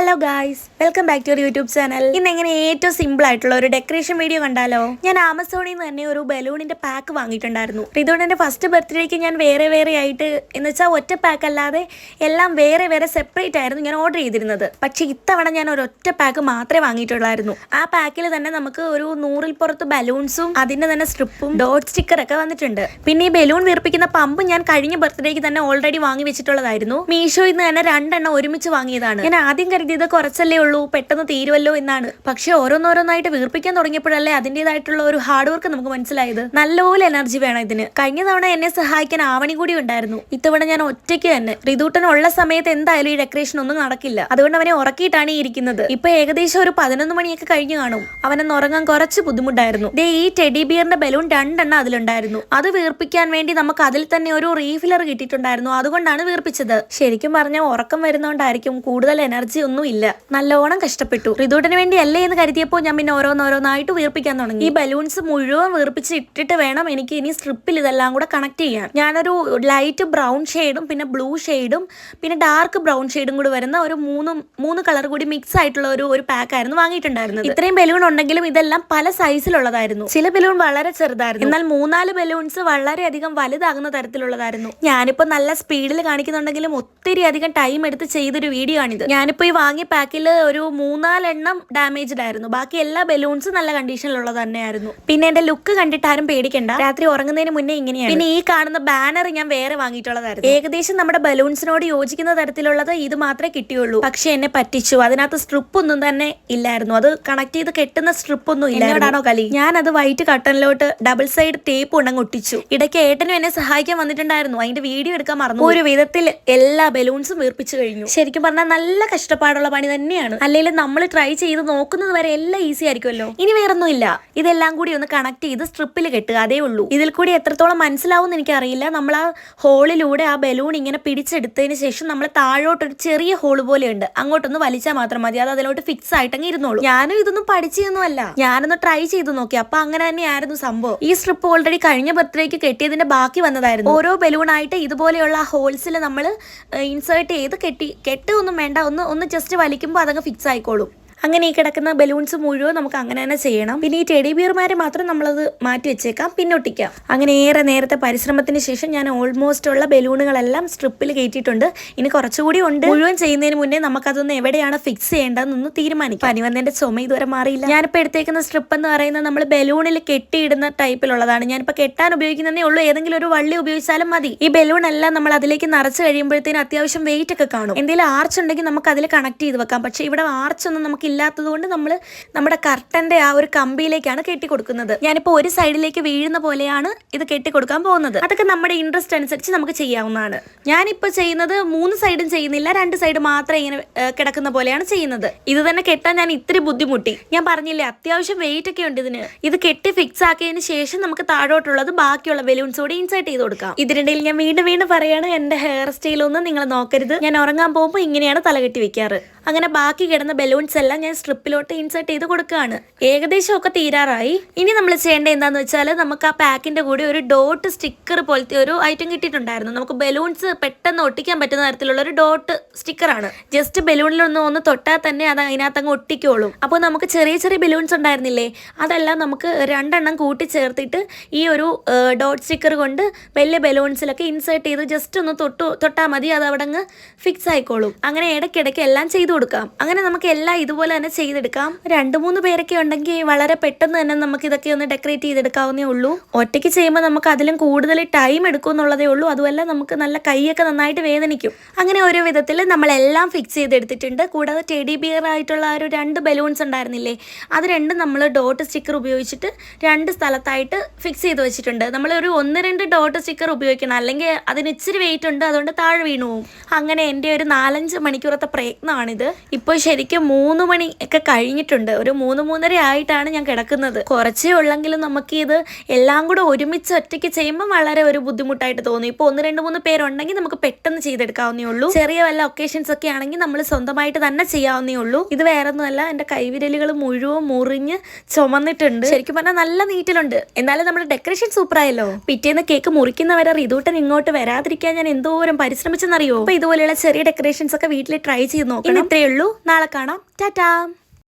Hello guys, welcome back to your YouTube channel. ഇന്ന് എങ്ങനെ ഏറ്റവും സിമ്പിൾ ആയിട്ടുള്ള ഒരു ഡെക്കറേഷൻ വീഡിയോ കണ്ടാലോ? ഞാൻ ആമസോണിൽ നിന്ന് തന്നെ ഒരു ബലൂണിന്റെ പാക്ക് വാങ്ങിയിട്ടുണ്ടായിരുന്നു. റിതുവിന്റെ ഫസ്റ്റ് ബർത്ത്ഡേക്ക് ഞാൻ വേറെ ആയിട്ട് എന്ന് വെച്ചാൽ ഒറ്റ പാക്ക് അല്ലാതെ എല്ലാം വേറെ സെപ്പറേറ്റ് ആയിരുന്നു ഞാൻ ഓർഡർ ചെയ്തിരുന്നത്. പക്ഷെ ഇത്തവണ ഞാൻ ഒരു ഒറ്റ പാക്ക് മാത്രമേ വാങ്ങിയിട്ടുള്ളായിരുന്നു. ആ പാക്കിൽ തന്നെ നമുക്ക് ഒരു 100ൽ പുറത്ത് ബലൂൺസും അതിന്റെ തന്നെ സ്ട്രിപ്പും ഡോട്ട് സ്റ്റിക്കറൊക്കെ വന്നിട്ടുണ്ട്. പിന്നെ ഈ ബലൂൺ വീർപ്പിക്കുന്ന പമ്പ് ഞാൻ കഴിഞ്ഞ ബർത്ത്ഡേക്ക് തന്നെ ഓൾറെഡി വാങ്ങി വെച്ചിട്ടുള്ളതായിരുന്നു. മീഷോയിൽ നിന്ന് തന്നെ 2 എണ്ണം ഒരുമിച്ച് വാങ്ങിയതാണ്. ഞാൻ ആദ്യം കരുതിയത് കുറച്ചല്ലേ ഉള്ളൂ, പെട്ടെന്ന് തീരുമല്ലോ എന്നാണ്. പക്ഷെ ഓരോന്നോരോന്നായിട്ട് വീർപ്പിക്കാൻ തുടങ്ങിയപ്പോഴല്ലേ അതിൻ്റെതായിട്ടുള്ള ഒരു ഹാർഡ് വർക്ക് നമുക്ക് മനസ്സിലായത്. നല്ലപോലെ എനർജി വേണം ഇതിന്. കഴിഞ്ഞ തവണ എന്നെ സഹായിക്കാൻ ആവണി കൂടി ഉണ്ടായിരുന്നു. ഇത്തവണ ഞാൻ ഒറ്റയ്ക്ക് തന്നെ. റിതൂട്ടനുള്ള സമയത്ത് എന്തായാലും ഈ ഡെക്കറേഷൻ ഒന്നും നടക്കില്ല. അതുകൊണ്ട് അവനെ ഉറക്കിയിട്ടാണ് ഇരിക്കുന്നത്. ഇപ്പൊ ഏകദേശം ഒരു 11 മണിയൊക്കെ കഴിഞ്ഞു കാണും. അവനൊന്ന് ഉറങ്ങാൻ കുറച്ച് ബുദ്ധിമുട്ടായിരുന്നു. ഈ ടെഡി ബിയറിന്റെ ബലൂൺ 2 എണ്ണം അതിലുണ്ടായിരുന്നു. അത് വീർപ്പിക്കാൻ വേണ്ടി നമുക്ക് അതിൽ തന്നെ ഒരു റീഫിലർ കിട്ടിയിട്ടുണ്ടായിരുന്നു. അതുകൊണ്ടാണ് വീർപ്പിച്ചത്. ശരിക്കും പറഞ്ഞാൽ ഉറക്കം വരുന്നോണ്ടായിരിക്കും കൂടുതൽ എനർജി ഒന്നും ഇല്ല. നല്ലോണം കഷ്ടപ്പെട്ടു. റിതൂട്ടിന് വേണ്ടി അല്ലേ എന്ന് കരുതിയപ്പോൾ ഞാൻ പിന്നെ ഓരോന്നോരോന്നായിട്ട് വീർപ്പിക്കാൻ തുടങ്ങി. ഈ ബലൂൺസ് മുഴുവൻ വീർപ്പിച്ച് ഇട്ടിട്ട് വേണം എനിക്ക് ഇനി സ്ട്രിപ്പിൽ ഇതെല്ലാം കൂടെ കണക്ട് ചെയ്യാൻ. ഞാനൊരു ലൈറ്റ് ബ്രൗൺ ഷെയ്ഡും പിന്നെ ബ്ലൂ ഷെയ്ഡും പിന്നെ ഡാർക്ക് ബ്രൗൺ ഷെയ്ഡും കൂടി വരുന്ന ഒരു മൂന്ന് കളർ കൂടി മിക്സ് ആയിട്ടുള്ള ഒരു പാക്ക് ആയിരുന്നു വാങ്ങിയിട്ടുണ്ടായിരുന്നത്. ഇത്രയും ബലൂൺ ഉണ്ടെങ്കിലും ഇതെല്ലാം പല സൈസിലുള്ളതായിരുന്നു. ചില ബലൂൺ വളരെ ചെറുതായിരുന്നു, എന്നാൽ 3-4 ബലൂൺസ് വളരെയധികം വലുതാകുന്ന തരത്തിലുള്ളതായിരുന്നു. ഞാനിപ്പോ നല്ല സ്പീഡിൽ കാണിക്കുന്നുണ്ടെങ്കിലും ഒത്തിരി അധികം ടൈം എടുത്ത് ചെയ്തൊരു വീഡിയോ ആണിത്. ഞാനിപ്പോ ഈ വാങ്ങിയ പാക്കിൽ ഒരു 3-4 എണ്ണം ഡാമേജ്ഡ് ആയിരുന്നു. ബാക്കി എല്ലാ ബലൂൺസും നല്ല കണ്ടീഷനിലുള്ളത് തന്നെയായിരുന്നു. പിന്നെ എന്റെ ലുക്ക് കണ്ടിട്ട് ആരും പേടിക്കണ്ട, രാത്രി ഉറങ്ങുന്നതിന് മുന്നേ ഇങ്ങനെയാണ്. പിന്നെ ഈ കാണുന്ന ബാനർ ഞാൻ വേറെ വാങ്ങിയിട്ടുള്ളതായിരുന്നു. ഏകദേശം നമ്മുടെ ബലൂൺസിനോട് യോജിക്കുന്ന തരത്തിലുള്ളത് ഇത് മാത്രമേ കിട്ടിയുള്ളൂ. പക്ഷെ എന്നെ പറ്റിച്ചു. അതിനകത്ത് സ്ട്രിപ്പ് ഒന്നും തന്നെ ഇല്ലായിരുന്നു. അത് കണക്ട് ചെയ്ത് കെട്ടുന്ന സ്ട്രിപ്പ് ഒന്നും ഇല്ലാതാണോ കളി. ഞാൻ അത് വൈറ്റ് കട്ടനിലോട്ട് ഡബിൾ സൈഡ് ടേപ്പ് ഉണ്ടെങ്കിൽ ഒട്ടിച്ചു. ഇടയ്ക്ക് ഏട്ടനും എന്നെ സഹായിക്കാൻ വന്നിട്ടുണ്ടായിരുന്നു. അതിന്റെ വീഡിയോ എടുക്കാൻ മറന്നു. ഒരു വിധത്തിൽ എല്ലാ ബലൂൺസും വീർപ്പിച്ചു കഴിഞ്ഞു. ശരിക്കും പറഞ്ഞാൽ നല്ല കഷ്ടപ്പാടുള്ള പണി തന്നെയാണ്. അല്ലെങ്കിൽ നമ്മൾ ട്രൈ ചെയ്ത് നോക്കുന്നത് വരെ എല്ലാം ഈസി ആയിരിക്കുമല്ലോ. ഇനി വേറൊന്നും ഇല്ല, ഇതെല്ലാം കൂടി ഒന്ന് കണക്ട് ചെയ്ത് സ്ട്രിപ്പിൽ കെട്ടുക, അതേ ഉള്ളൂ. ഇതിൽ കൂടി എത്രത്തോളം മനസ്സിലാവും എന്ന് എനിക്കറിയില്ല. നമ്മൾ ആ ഹോളിലൂടെ ആ ബലൂൺ ഇങ്ങനെ പിടിച്ചെടുത്തതിന് ശേഷം നമ്മൾ താഴോട്ടൊരു ചെറിയ ഹോള് പോലെ ഉണ്ട്, അങ്ങോട്ടൊന്ന് വലിച്ചാൽ മാത്രം മതി. അത് അതിലോട്ട് ഫിക്സ് ആയിട്ടങ്ങ് ഇരുന്നോളൂ. ഞാനും ഇതൊന്നും പഠിച്ചൊന്നുമല്ല, ഞാനൊന്ന് ട്രൈ ചെയ്ത് നോക്കി. അപ്പൊ അങ്ങനെ തന്നെയായിരുന്നു സംഭവം. ഈ സ്ട്രിപ്പ് ഓൾറെഡി കഴിഞ്ഞ ബർത്ത്ഡേക്ക് കെട്ടിയതിന്റെ ബാക്കി വന്നതായിരുന്നു. ഓരോ ബലൂണായിട്ട് ഇതുപോലെയുള്ള ഹോൾസിൽ നമ്മൾ ഇൻസേർട്ട് ചെയ്ത് കെട്ടൊന്നും വേണ്ട, ഒന്ന് ജസ്റ്റ് വലിക്കുമ്പോൾ അതങ്ങ് ഫിക്സ് ആയിക്കോളും. അങ്ങനെ ഈ കിടക്കുന്ന ബലൂൺസ് മുഴുവൻ നമുക്ക് അങ്ങനെ തന്നെ ചെയ്യണം. പിന്നെ ഈ ടെഡി ബിയർമാരെ മാത്രം നമ്മളത് മാറ്റി വെച്ചേക്കാം, പിന്നൊട്ടിക്കാം. അങ്ങനെ ഏറെ നേരത്തെ പരിശ്രമത്തിന് ശേഷം ഞാൻ ഓൾമോസ്റ്റ് ഉള്ള ബലൂണുകളെല്ലാം സ്ട്രിപ്പിൽ കയറ്റിയിട്ടുണ്ട്. ഇനി കുറച്ചുകൂടി ഉണ്ട്. മുഴുവൻ ചെയ്യുന്നതിന് മുന്നേ നമുക്കതൊന്ന് എവിടെയാണ് ഫിക്സ് ചെയ്യേണ്ടതെന്നൊന്ന് തീരുമാനിക്കും. പനി വന്നതിന്റെ ചുമ ഇതുവരെ മാറിയില്ല. ഞാനിപ്പോൾ എടുത്തേക്കുന്ന സ്ട്രിപ്പ് എന്ന് പറയുന്നത് നമ്മൾ ബലൂണിൽ കെട്ടിയിടുന്ന ടൈപ്പിലുള്ളതാണ്. ഞാനിപ്പോൾ കെട്ടാൻ ഉപയോഗിക്കുന്നതേ ഉള്ളൂ. ഏതെങ്കിലും ഒരു വള്ളി ഉപയോഗിച്ചാലും മതി. ഈ ബലൂൺ എല്ലാം നമ്മൾ അതിലേക്ക് നിറച്ച് കഴിയുമ്പോഴത്തേനും അത്യാവശ്യം വെയിറ്റ് ഒക്കെ കാണും. എന്തെങ്കിലും ആർച്ച് ഉണ്ടെങ്കിൽ നമുക്ക് അതിൽ കണക്ട് ചെയ്ത് വെക്കാം. പക്ഷേ ഇവിടെ ആർച്ച് ഒന്നും നമുക്ക് ഇല്ലാത്തത് കൊണ്ട് നമ്മൾ നമ്മുടെ കർട്ടന്റെ ആ ഒരു കമ്പിയിലേക്കാണ് കെട്ടിക്കൊടുക്കുന്നത്. ഞാനിപ്പോൾ ഒരു സൈഡിലേക്ക് വീഴുന്ന പോലെയാണ് ഇത് കെട്ടിക്കൊടുക്കാൻ പോകുന്നത്. അതൊക്കെ നമ്മുടെ ഇൻട്രസ്റ്റ് അനുസരിച്ച് നമുക്ക് ചെയ്യാവുന്നതാണ്. ഞാനിപ്പോൾ ചെയ്യുന്നത് 3 സൈഡും ചെയ്യുന്നില്ല, 2 സൈഡ് മാത്രം ഇങ്ങനെ കിടക്കുന്ന പോലെയാണ് ചെയ്യുന്നത്. ഇത് തന്നെ കെട്ടാൻ ഞാൻ ഇത്തിരി ബുദ്ധിമുട്ടി. ഞാൻ പറഞ്ഞില്ലേ, അത്യാവശ്യം വെയിറ്റ് ഒക്കെ ഉണ്ട് ഇതിന്. ഇത് കെട്ടി ഫിക്സ് ആക്കിയതിന് ശേഷം നമുക്ക് താഴോട്ടുള്ളത് ബാക്കിയുള്ള ബലൂൺസ് കൂടി ഇൻസേർട്ട് ചെയ്ത് കൊടുക്കാം. ഇതിനിടയിൽ ഞാൻ വീണ്ടും പറയാണ്, എന്റെ ഹെയർ സ്റ്റൈലൊന്നും നിങ്ങൾ നോക്കരുത്. ഞാൻ ഉറങ്ങാൻ പോകുമ്പോൾ ഇങ്ങനെയാണ് തലകെട്ടി വെക്കാറ്. അങ്ങനെ ബാക്കി കിടന്ന ബലൂൺസ് എല്ലാം ഞാൻ സ്ട്രിപ്പിലോട്ട് ഇൻസേർട്ട് ചെയ്ത് കൊടുക്കുകയാണ്. ഏകദേശം ഒക്കെ തീരാറായി. ഇനി നമ്മൾ ചെയ്യേണ്ടത് എന്താന്ന് വെച്ചാൽ, നമുക്ക് ആ പാക്കിന്റെ കൂടെ ഒരു ഡോട്ട് സ്റ്റിക്കർ പോലത്തെ ഒരു ഐറ്റം കിട്ടിയിട്ടുണ്ടായിരുന്നു. നമുക്ക് ബലൂൺസ് പെട്ടെന്ന് ഒട്ടിക്കാൻ പറ്റുന്ന തരത്തിലുള്ള ഒരു ഡോട്ട് സ്റ്റിക്കറാണ്. ജസ്റ്റ് ബലൂണിലൊന്ന് തൊട്ടാൽ തന്നെ അത് അതിനകത്ത് അങ്ങ് ഒട്ടിക്കോളും. അപ്പോൾ നമുക്ക് ചെറിയ ബലൂൺസ് ഉണ്ടായിരുന്നില്ലേ, അതെല്ലാം നമുക്ക് 2 എണ്ണം കൂട്ടി ചേർത്തിട്ട് ഈ ഒരു ഡോട്ട് സ്റ്റിക്കർ കൊണ്ട് വലിയ ബലൂൺസിലൊക്കെ ഇൻസേർട്ട് ചെയ്ത് ജസ്റ്റ് ഒന്ന് തൊട്ടാൽ മതി. അത് അവിടെ അങ്ങ് ഫിക്സ് ആയിക്കോളും. അങ്ങനെ ഇടയ്ക്കിടയ്ക്ക് എല്ലാം ചെയ്ത് കൊടുക്കാം. അങ്ങനെ നമുക്ക് എല്ലാം ഇതുപോലെ തന്നെ ചെയ്തെടുക്കാം. 2-3 പേരൊക്കെ ഉണ്ടെങ്കിൽ വളരെ പെട്ടെന്ന് തന്നെ നമുക്ക് ഇതൊക്കെ ഒന്ന് ഡെക്കറേറ്റ് ചെയ്തെടുക്കാവുന്നേ ഉള്ളൂ. ഒറ്റയ്ക്ക് ചെയ്യുമ്പോൾ നമുക്ക് അതിലും കൂടുതൽ ടൈം എടുക്കും എന്നുള്ളതേ ഉള്ളൂ. അതുമല്ല, നമുക്ക് നല്ല കൈയൊക്കെ നന്നായിട്ട് വേദനിക്കും. അങ്ങനെ ഓരോ വിധത്തിൽ നമ്മളെല്ലാം ഫിക്സ് ചെയ്തെടുത്തിട്ടുണ്ട്. കൂടാതെ ടെഡി ബിയർ ആയിട്ടുള്ള ഒരു 2 ബലൂൺസ് ഉണ്ടായിരുന്നില്ലേ, അത് രണ്ടും നമ്മൾ ഡോട്ട് സ്റ്റിക്കർ ഉപയോഗിച്ചിട്ട് 2 സ്ഥലത്തായിട്ട് ഫിക്സ് ചെയ്ത് വെച്ചിട്ടുണ്ട്. നമ്മളൊരു 1-2 ഡോട്ട് സ്റ്റിക്കർ ഉപയോഗിക്കണം, അല്ലെങ്കിൽ അതിന് ഇച്ചിരി വെയിറ്റ് ഉണ്ട്, അതുകൊണ്ട് താഴെ വീണു പോകും. അങ്ങനെ എൻ്റെ ഒരു 4-5 മണിക്കൂറത്തെ പ്രയത്നമാണിത്. ഇപ്പോൾ ശരിക്കും 3 മണി മണി ഒക്കെ കഴിഞ്ഞിട്ടുണ്ട്. ഒരു 3-3:30 ആയിട്ടാണ് ഞാൻ കിടക്കുന്നത്. കുറച്ചേ ഉള്ളെങ്കിലും നമുക്ക് ഇത് എല്ലാം കൂടെ ഒരുമിച്ച് ഒറ്റയ്ക്ക് ചെയ്യുമ്പോൾ വളരെ ഒരു ബുദ്ധിമുട്ടായിട്ട് തോന്നി. ഇപ്പോൾ 1-2-3 പേരുണ്ടെങ്കിൽ നമുക്ക് പെട്ടെന്ന് ചെയ്തെടുക്കാവുന്നേ ഉള്ളൂ. ചെറിയ വല്ല ഒക്കേഷൻസ് ഒക്കെ ആണെങ്കിൽ നമ്മൾ സ്വന്തമായിട്ട് തന്നെ ചെയ്യാവുന്നേ ഉള്ളൂ. ഇത് വേറെ ഒന്നുമല്ല, എൻ്റെ കൈവിരലുകൾ മുഴുവൻ മുറിഞ്ഞ് ചുമന്നിട്ടുണ്ട്. ശരിക്കും പറഞ്ഞാൽ നല്ല നീറ്റിലുണ്ട്. എന്നാലും നമ്മുടെ ഡെക്കറേഷൻ സൂപ്പറായല്ലോ. പിറ്റേന്ന് കേക്ക് മുറിക്കുന്നവരെ റിതൂട്ടൻ ഇങ്ങോട്ട് വരാതിരിക്കാൻ ഞാൻ എന്തോരം പരിശ്രമിച്ചെന്നറിയോ. അപ്പൊ ഇതുപോലെയുള്ള ചെറിയ ഡെക്കറേഷൻസ് ഒക്കെ വീട്ടിൽ ട്രൈ ചെയ്ത് നോക്കണം. ഇത്രയേ ഉള്ളൂ. നാളെ കാണാം. ടാറ്റാ.